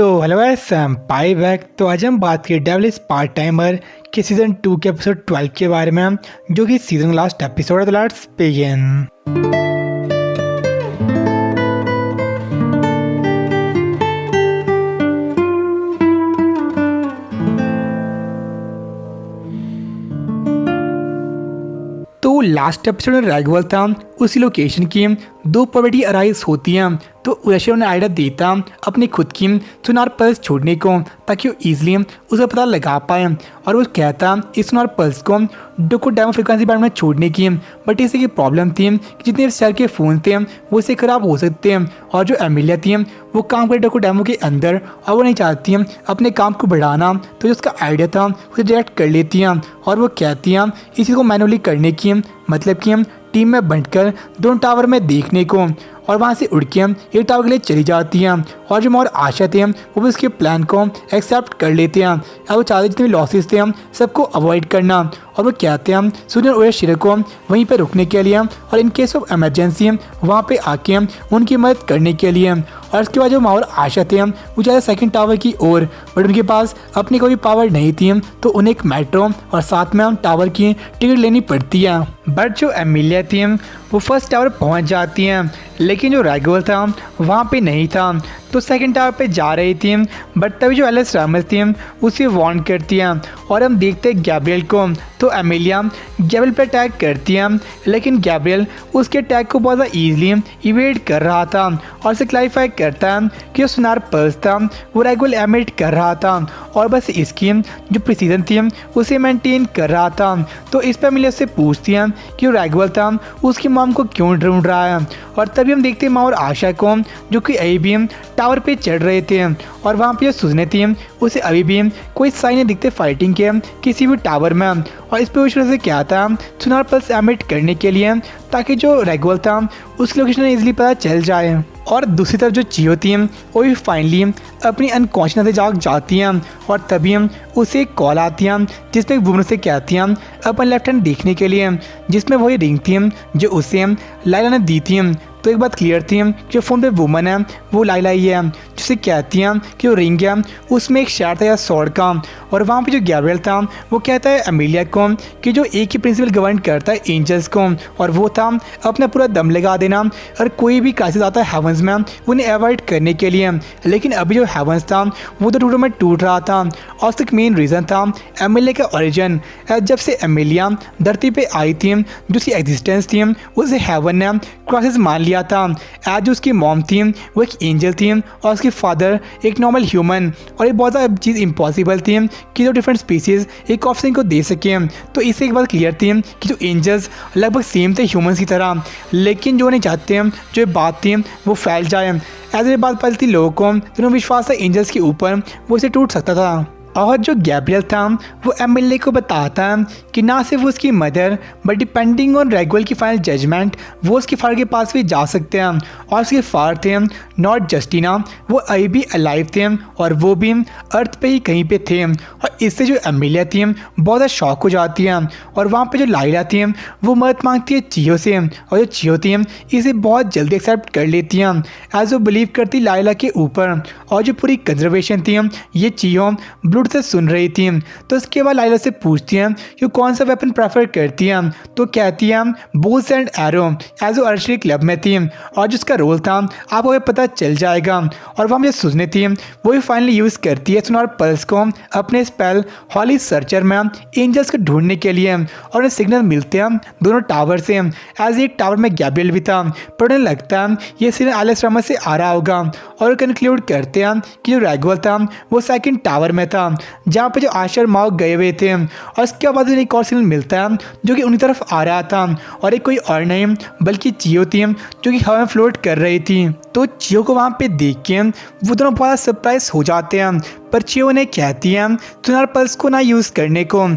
तो hello guys, पाई back. तो आज हम बात करें डेविल इज पार्ट टाइमर के सीजन 2 के एपिसोड 12 के बारे में, जो कि सीजन लास्ट एपिसोड है। तो लेट्स बिगिन। तो लास्ट एपिसोड में रैगवल था, उसी लोकेशन की दो प्रॉपर्टी अराइज होती हैं। तो रशिया ने आइडिया देता अपनी खुद की सुनार पल्स छोड़ने को, ताकि वो ईजिली उसका पता लगा पाए। और वो कहता इस सुनार पल्स को डोको डेमो फ्रिक्वेंसी बैंड में छोड़ने की, बट इसे की प्रॉब्लम थी कि जितने शहर के फ़ोन थे वो इससे ख़राब हो सकते हैं। और जो एमिलिया थी वो काम करे डोको डेमो के अंदर, और वो नहीं चाहती अपने काम को बढ़ाना। तो जो उसका आइडिया था उसे डायरेक्ट कर लेती हैं, और वो कहती हैं इस चीज़ को मैनुअली करने की, मतलब कि टीम में बंटकर दोनों टावर में देखने को। और वहाँ से उड़ के एक टावर के लिए चली जाती हैं। और जो मोर आशा थे वो भी उसके प्लान को एक्सेप्ट कर लेते हैं। और वो चाहते जितने भी लॉसेस थे सबको अवॉइड करना। और वो कहते हैं सूर्य और शिरे को वहीं पर रुकने के लिए, और इन केस ऑफ इमरजेंसी वहाँ पे आके उनकी मदद करने के लिए। और उसके बाद जो माहौल आशा थे वो चाहते सेकंड टावर की ओर, बट उनके पास अपनी कोई पावर नहीं थी। तो उन्हें एक मेट्रो और साथ में टावर की टिकट लेनी पड़ती है। बट जो एमिलिया थी वो फर्स्ट टावर पहुंच जाती हैं, लेकिन जो रैगवल था वहाँ पे नहीं था। तो सेकंड टावर पे जा रही थी, बट तभी जो एलिस रामस थी उसे वार्न करती हैं। और हम देखते हैं गैब्रियल को। तो एमिलिया गैब्रियल पे अटैक करती है, लेकिन गैब्रियल उसके अटैक को बहुत ज़्यादा ईजिली इवेड कर रहा था। और उसे क्लैरिफाई करता है कि जो सुनार पल्स था वो रैगवल एमिट कर रहा था, और बस इसकी जो प्रिसीजन थी उसे मेंटेन कर रहा था। तो इस पर एमिलिया उससे पूछती है कि वो रैगवल था उसकी मॉम को क्यों ढूंढ रहा है। और तभी हम देखते हैं माँ और आशा को, जो कि अभी भी टावर पे चढ़ रहे थे। और वहाँ पे जो सुजने थी उसे अभी भी कोई साइन नहीं दिखते फाइटिंग के किसी भी टावर में। और इस पे से क्या था सुनार पल्स एमिट करने के लिए, ताकि जो रैगवल था उसकी लोकेशन इजीली पता चल जाए। और दूसरी तरफ जो चियो थी वो भी फाइनली अपनी अनकॉन्शियस से जाग जाती हैं। और तभी उसे एक कॉल आती है जिसमें एक वुमन से कहती हैं अपन लेफ्ट हैंड देखने के लिए, जिसमें वही रिंग थी जो उसे लाइला ने दी थी। तो एक बात क्लियर थी कि जो फ़ोन पे वुमन है वो लाइला ही है, जिसे कहती हैं कि वो रिंग है उसमें एक शैर था या सॉर्ड का। और वहाँ पे जो गैब्रियल था वो कहता है एमिलिया को कि जो एक ही प्रिंसिपल गवर्न करता है एंजल्स को, और वो था अपना पूरा दम लगा देना और कोई भी क्राइसिस आता है हेवंस में उन्हें अवॉइड करने के लिए। लेकिन अभी जो हेवंस था वो तो टूटों में टूट रहा था, और उसका मेन रीज़न था एमिलिया का ओरिजिन। जब से एमिलिया धरती पे आई थी, जो उसकी एग्जिस्टेंस थी उसे हेवन ने क्राइसिस मान लिया था। एज उसकी मॉम थी वो एक एंजल थी, और उसके फादर एक नॉर्मल ह्यूमन। और ये बहुत ज़्यादा चीज़ इम्पॉसिबल थी कि जो डिफरेंट स्पीसीज एक ऑप्शन को दे सके। तो इससे एक बात क्लियर थी कि जो एंजल्स लगभग सेम थे ह्यूमंस की तरह, लेकिन जो नहीं चाहते जो बात थी वो फैल जाए। ऐसे ये बात पलती लोगों को जिन्होंने विश्वास था एंजल्स के ऊपर वो इसे टूट सकता था। और जो गैब्रियल था वो एमिलिया को बताता कि ना सिर्फ उसकी मदर बट डिपेंडिंग ऑन रैगवल की फाइनल जजमेंट वो उसके फादर के पास भी जा सकते हैं। और उसके फादर थे नॉट जस्टिना, वो अभी भी अलाइव थे और वो भी अर्थ पे ही कहीं पे थे। और इससे जो एमिलिया थी बहुत ज़्यादा शॉक हो जाती है। और वहाँ पे जो लाइला थी वो मदद मांगती है चियो से, और जो चियो थी इसे बहुत जल्दी एक्सेप्ट कर लेती हैं एज वो बिलीव करती लाइला के ऊपर। और जो पूरी कंजर्वेशन थी ये चियो से सुन रही थी। तो उसके बाद लाइला से पूछती हैं कि कौन सा वेपन प्रेफर करती हैं। तो कहती है बोल्स एंड एरो, एज वो आर्चरी क्लब में थी, और जिसका रोल था आपको पता चल जाएगा। और वहाँ मुझे सुननी थी वो भी फाइनली यूज़ करती है सुनार पल्स को अपने स्पेल हॉली सर्चर में एंजल्स को ढूंढने के लिए। और उन्हें सिग्नल मिलते हैं दोनों टावर से। एज एक टावर में गैब्रियल भी था, पर उन्हें लगता है ये सिग्नल एलिस रामस से आ रहा होगा। और कंक्लूड करते हैं कि जो रैगवल था वो सेकंड टावर में था, जहाँ पे जो आशा और माओ गए हुए थे। और उसके बाद उन्हें एक और सिग्नल मिलता है जो कि उनकी तरफ आ रहा था, और एक कोई और नहीं बल्कि चियो थी जो कि हवा में फ्लोट कर रही थी। तो चियो को वहाँ पे देख के वो दोनों बहुत सरप्राइज हो जाते हैं, पर चियो ने कहती है सुनार पल्स को ना यूज़ करने को,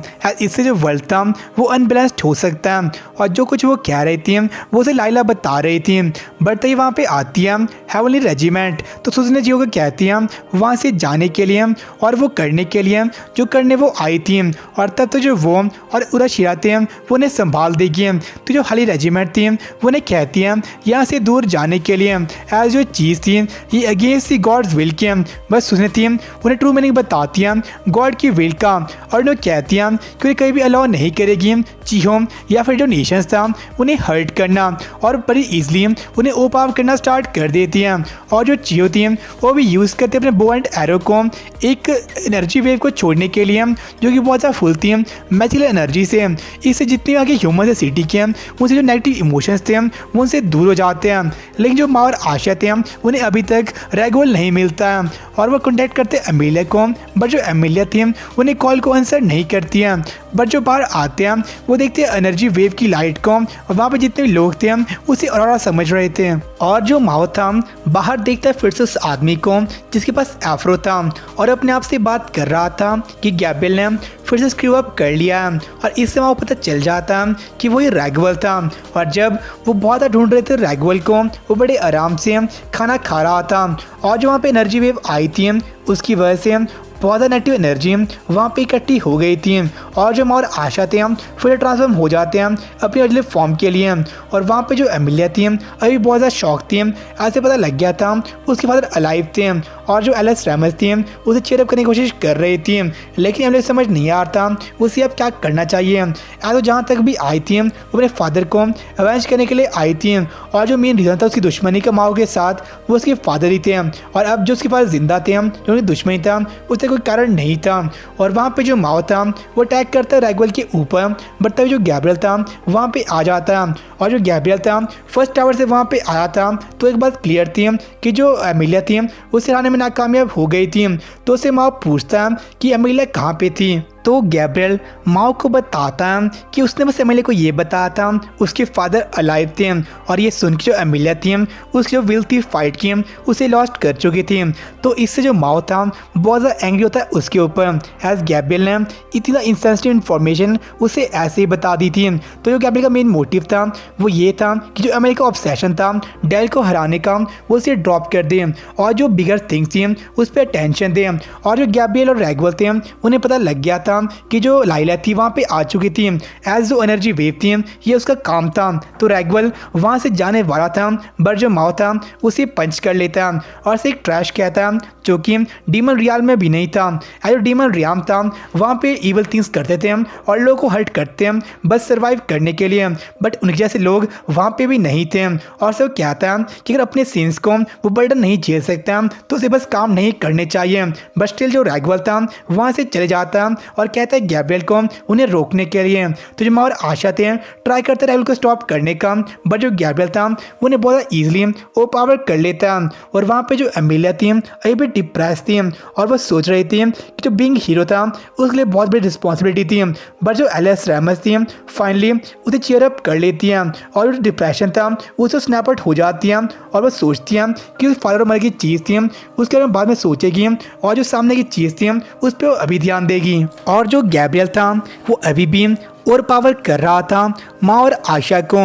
इससे जो वर्ल्ड था वो अनबैलेंस्ड हो सकता है। और जो कुछ वो कह रही थी वो उसे लाइला बता रही थी। बट तभी वहाँ पे आती है हेवनली रेजिमेंट। तो सुजने चियो को कहती है वहाँ से जाने के लिए और वो करने के लिए जो करने वो आई थी। और तब तो जो वो और उराशिरा थे वो उन्हें संभाल देगी। तो जो हाली रेजिमेंट थी वो उन्हें कहती है यहाँ से दूर जाने के लिए, एज जो चीज़ थी ये अगेंस्ट दी गॉड्स विल की बस उसने थी उन्हें ट्रू मीनिंग बताती है गॉड की विल का, और उन्हें कहती है कि उन्हें कहीं भी अलाउ नहीं करेगी चीहों या फिर जो नेशंस था उन्हें हर्ट करना, और बड़ी ईजिली उन्हें ओप ऑफ करना स्टार्ट कर देती है। और जो चीहो थी वो भी यूज़ करते अपने बो एंड एरो को एक एनर्जी वेव को छोड़ने के लिए जो कि बहुत ज़्यादा फुल थी मैजिकल एनर्जी से। इससे जितने आगे ह्यूमन है सिटी के उनसे जो नेगेटिव इमोशंस थे वो उनसे दूर हो जाते हैं। लेकिन जो माँ और आशा थे उन्हें अभी तक रैगवेल नहीं मिलता है और वो कॉन्टैक्ट करते एमिलिया को, बट जो एमिलिया थी उन्हें कॉल को आंसर नहीं करती है। बट जो बाहर आते हैं वो देखते हैं एनर्जी वेव की लाइट को, और वहाँ पे जितने लोग थे उसे और समझ रहे थे। और जो माओ था बाहर देखता है फिर से उस आदमी को जिसके पास एफ्रो था और अपने आप से बात कर रहा था कि गैब्रिएल ने फिर से स्क्रू अप कर लिया, और इससे वहाँ पता चल जाता कि वो ये रैगवेल था। और जब वो बहुत ज़्यादा ढूंढ रहे थे रैगवेल को वो बड़े आराम से खाना खा रहा था, और जो वहाँ पे एनर्जी वेव आई थी उसकी वजह से बहुत ज़्यादा नेगेटिव एनर्जी वहाँ पे इकट्ठी हो गई थी, और जो और आशा थे फिर ट्रांसफॉर्म हो जाते हैं अपनी ओरिजिनल फॉर्म के लिए। और वहाँ पे जो एमिलिया थी अभी बहुत ज़्यादा शौक थी, ऐसे पता लग गया था उसके फादर अलाइव थे, और जो एलिस रैमस थी उसे चेयरअप करने की कोशिश कर रही थी, लेकिन एमिलिया समझ नहीं आ रहा था उसे अब क्या करना चाहिए। तो जहाँ तक भी आई थी वो अपने फादर को अवेंज करने के लिए आई थी, और जो मेन रीज़न था उसकी दुश्मनी का माओ के साथ वो उसके फादर ही थे, और अब जो उसके फादर जिंदा थे जो उनकी दुश्मनी था उससे कोई कारण नहीं था। और वहाँ पे जो माओ था वो अटैक करता है रैगवेल के ऊपर, बट तभी जो गैब्रिएल था वहाँ पे आ जाता है, और जो गैब्रिएल था फर्स्ट टावर से वहाँ पे आया था तो एक बात क्लियर थी कि जो एमिलिया थी उसे हराने में नाकामयाब हो गई थी। तो उसे माओ पूछता कि एमिलिया कहाँ पे थी, तो गैब्रिएल माओ को बताता कि उसने बस एमिलिया को ये बताया था उसके फादर अलाइव थे, और ये सुन के जो एमिलिया थी उसकी जो विल थी फाइट की उसे लॉस्ट कर चुकी थी। तो इससे जो माओ था बहुत ज़्यादा एंग्री होता है उसके ऊपर, एज गैब्रिएल ने इतना इंसेंसिटिव इन्फॉर्मेशन उसे ऐसे ही बता दी थी। तो जो गैब्रिएल का मेन मोटिव था वो ये था कि जो एमिलिया का ऑब्सेशन था डेल को हराने का वो उसे ड्रॉप कर दे, और जो बिगर थिंग्स थी उस पर अटेंशन दे। और जो गैब्रिएल और रैगवेल थे उन्हें पता लग गया था कि जो लाइला थी वहाँ पे आ चुकी थी, एज जो एनर्जी वेव थी ये उसका काम था। तो रैगवेल वहाँ से जाने वाला था, बट जो माओ था उसे पंच कर लेता और से एक ट्रैश कहता जो कि डीमन रियाल में भी नहीं था। जो डीमन रियाम था वहाँ पे इवल थिंग्स करते थे और लोगों को हर्ट करते हैं बस सर्वाइव करने के लिए, बट उनके जैसे लोग वहाँ पे भी नहीं थे। और सब कहता कि अगर अपने सीन्स को वो बर्डन नहीं झेल सकता तो उसे बस काम नहीं करने चाहिए। बट स्टिल जो रैगवेल था वहाँ से चले जाता और कहता है गैब्रिएल को उन्हें रोकने के लिए। तो जो माँ और आशा थे ट्राई करते रैगवेल को स्टॉप करने का, बट जो गैब्रिएल था उन्हें बहुत ईजिली ओ पावर कर लेता। और वहाँ पे जो एमिलिया थी अभी भी डिप्रेस थी और वो सोच रही थी कि जो बीइंग हीरो था उसके लिए बहुत बड़ी रिस्पॉन्सिबिलिटी थी, बट जो एलिस रैमस थी फाइनली उसे चीयर अप कर लेती हैं और जो डिप्रेशन था उसे स्नैप आउट हो जाती हैं। और वो सोचती हैं कि उस फादर मर की चीज़ थी उसके बारे में बाद में सोचेगी, और जो सामने की चीज़ थी उस पर अभी ध्यान देगी। और जो गैब्रिएल था वो अभी भी और पावर कर रहा था माँ और आशा को,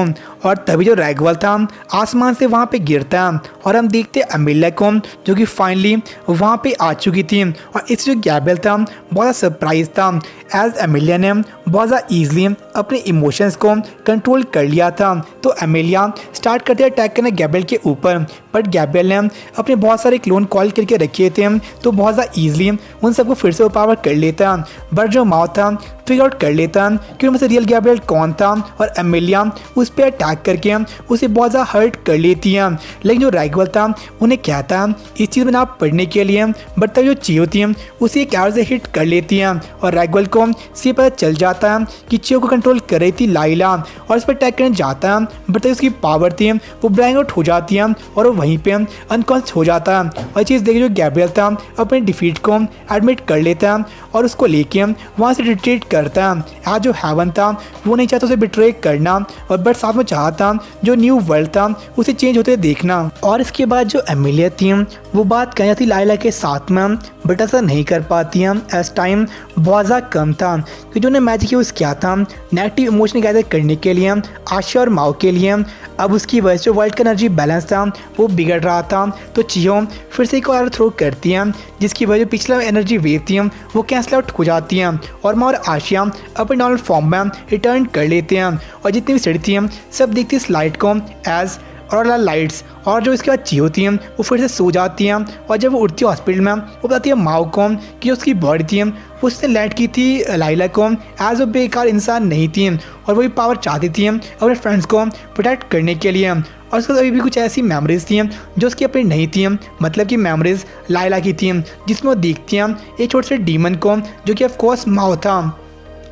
और तभी जो रैगवेल था आसमान से वहाँ पे गिरता और हम देखते एमिलिया को जो कि फाइनली वहाँ पे आ चुकी थी। और इस जो गैब्रिएल था बहुत सरप्राइज था एज एमिलिया ने बहुत ज़्यादा ईजिली अपने इमोशंस को कंट्रोल कर लिया था। तो एमिलिया स्टार्ट करते अटैक करने गैब्रिएल के ऊपर, बट गैब्रिएल ने अपने बहुत सारे क्लोन कॉल करके रखे थे तो बहुत ज़्यादा ईजिली उन सबको फिर से पावर कर लेता। बट जो माँ था फिगर आउट कर लेता कि उनमें से रियल गैब्रिएल कौन था, और एमिलिया उस पर अटैक करके उसे बहुत ज़्यादा हर्ट कर लेती है। लेकिन जो रैगवेल था उन्हें क्या था इस चीज़ में ना पढ़ने के लिए, बट तब जो चीहो थी उसे एक एरो से हिट कर लेती है और रैगवेल को से पता चल जाता है कि चीहो को कंट्रोल कर रही थी लाइला, और उस पर अटैक करने जाता है, बट तब उसकी पावर थी वो ब्लैंक आउट हो जाती है और वो वहीं पर अनकॉन्शियस हो जाता है। और चीज़ देखिए जो गैब्रिएल था अपने डिफीट को एडमिट कर लेता है और उसको लेके वहाँ से रिट्रीट करता है। आज जो हेवन था वो नहीं चाहता उसे बिट्रे करना, और बट साथ में चाहता जो न्यू वर्ल्ड था उसे चेंज होते देखना। और इसके बाद जो एमिलिया थी वो बात करनी थी लाइला के साथ में, बट ऐसा नहीं कर पाती हैं एज टाइम बहुत ज़्यादा कम था, क्योंकि उन्हें मैजिक यूज़ किया था नेगेटिव इमोशन गैदर करने के लिए आशा और माओ के लिए। अब उसकी वजह से वर्ल्ड का एनर्जी बैलेंस था वो बिगड़ रहा था। तो चीहो फिर से एक और थ्रो करती हैं जिसकी वजह से पिछला एनर्जी वेव थी वो कैंसिल आउट हो जाती हैं और माँ और आशिया अपने नॉर्मल फॉर्म में रिटर्न कर लेते हैं। और जितनी भी स्टडी थी सब देखती इस लाइट को एज और लाइट्स। और जो इसके बाद ची होती है वो फिर से सो जाती है, और जब वो उठती है हॉस्पिटल में वो बताती है माओ को कि उसकी बॉडी थी उसने लैंड की थी लाइला को एज अ बेकार इंसान नहीं थी, और वही पावर चाहती थी अपने फ्रेंड्स को प्रोटेक्ट करने के लिए। और उसके अभी भी कुछ ऐसी मेमोरीज थी जो उसकी अपनी नहीं थी, मतलब कि मेमोरीज लाइला की थी, जिसमें वो देखती हैं एक छोटे से डीमन को जो कि ऑफकोर्स माओ था।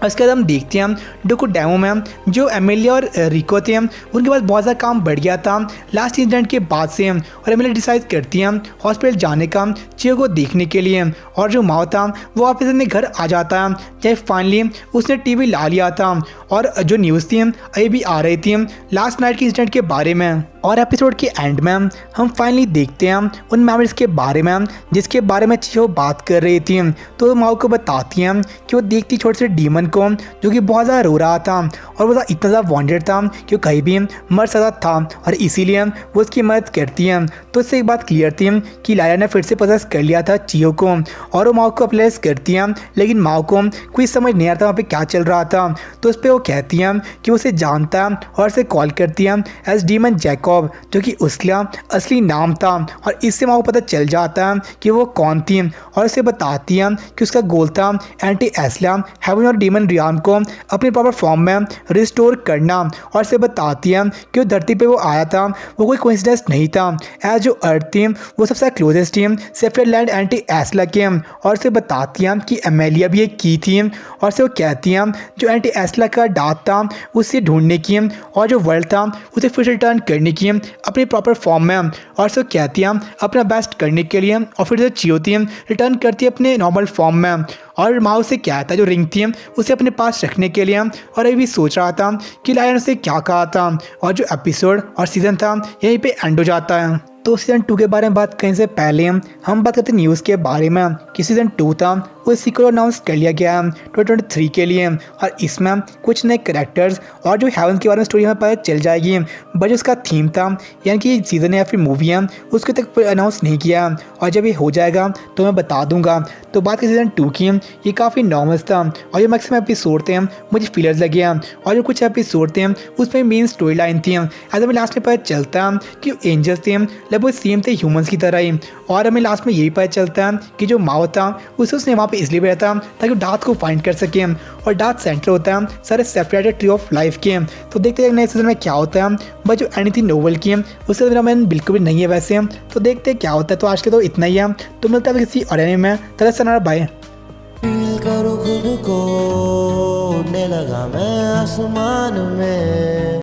उसके बाद हम देखते हैं डोकू डैमो में जो एमिलिया और रिको थे उनके पास बहुत ज़्यादा काम बढ़ गया था लास्ट इंसिडेंट के बाद से, और एमिलिया डिसाइड करती हैं हॉस्पिटल जाने का चियो को देखने के लिए। और जो माओ था वो वापस अपने घर आ जाता है जब फाइनली उसने टीवी ला लिया था, और जो न्यूज़ थी अभी भी आ रही थी लास्ट नाइट के इंसिडेंट के बारे में। और एपिसोड के एंड में हम फाइनली देखते हैं उन मेमोरीज के बारे में जिसके बारे में चियो बात कर रही थी। तो माओ को बताती हैं कि वो देखती छोटे से डीमन को जो कि बहुत ज़्यादा रो रहा था, और वो इतना ज़्यादा वांटेड था कि वो कहीं भी मर सकता था, और इसीलिए वो उसकी मदद करती है। तो इससे एक बात क्लियर थी कि लाइला ने फिर से पसंद कर लिया था चियो को, और वो माओ को अप्लाइज करती है, लेकिन माओ को कोई समझ नहीं आता वहाँ पे क्या चल रहा था। तो उस पर वो कहती है कि वो उसे जानता है और उसे कॉल करती है एज डीमन जैकब, जो कि उसका असली नाम था। और इससे माओ को पता चल जाता है कि वो कौन थी, और उसे बताती है कि उसका गोल था एंटी एस्ला हेवन और डीमन रियान को अपनी प्रॉपर फॉर्म में रिस्टोर करना। और उसे बताती है कि वो धरती पे वो आया था वो कोई कोइंसिडेंस नहीं था, एज जो अर्थ थी वो सबसे क्लोजेस्ट थी सेफर लैंड एंटी एस्ला के। और उसे बताती है कि एमेलिया भी एक की थी, और उसे वो कहती हैं जो एंटी एस्ला का डाक था उसे ढूंढने की, और जो वर्ल्ड था उसे फिर से रिटर्न करने की अपनी प्रॉपर फॉर्म में। और से कहती हैं अपना बेस्ट करने के लिए, और फिर से चियोती रिटर्न करती है अपने नॉर्मल फॉर्म में। और माओ से कहता है जो रिंग थी उसे अपने पास रखने के लिए, और अभी भी सोच रहा था कि लायन उसे क्या कहा था। और जो एपिसोड और सीज़न था यहीं पे एंड हो जाता है। तो सीज़न 2 के बारे में बात करने से पहले हम बात करते हैं न्यूज़ के बारे में कि सीज़न 2 था वो सीक्वल अनाउंस कर लिया गया है 2023 के लिए, और इसमें कुछ नए कैरेक्टर्स और जो हेवन के बारे में स्टोरी हमें पता चल जाएगी। बट उसका थीम था यानी कि सीज़न या फिर मूवी है उसके तक अनाउंस नहीं किया, और जब ये हो जाएगा तो मैं बता दूंगा। तो बात करें सीज़न 2 की, ये काफ़ी नॉर्मल था, और जो मैक्सिमम एपिसोड थे मुझे फिलर्स लगे, और जो कुछ एपिसोड थे उसमें मेन स्टोरी लाइन थी। ऐसा हमें लास्ट में पता चलता कि एंजल्स थे लगभग सेम थे ह्यूमंस की तरह ही, और हमें लास्ट में यही पता चलता है कि जो माओ था उसने वहाँ पे इसलिए बैठा ताकि वो डार्थ को फाइंड कर सके, और डार्थ सेंटर होता है सारे सेपरेटेड ट्री ऑफ लाइफ के। तो देखते हैं नए सीजन में क्या होता है। बट जो एनी थी नोवेल की उससे मेरा मन बिल्कुल भी नहीं है वैसे, तो देखते हैं क्या होता है। तो आज के तो इतना ही है, तो मिलता है किसी और एनीमे में। तरह से बाय। फील करो खुद को, उड़ने लगा मैं आसमान में।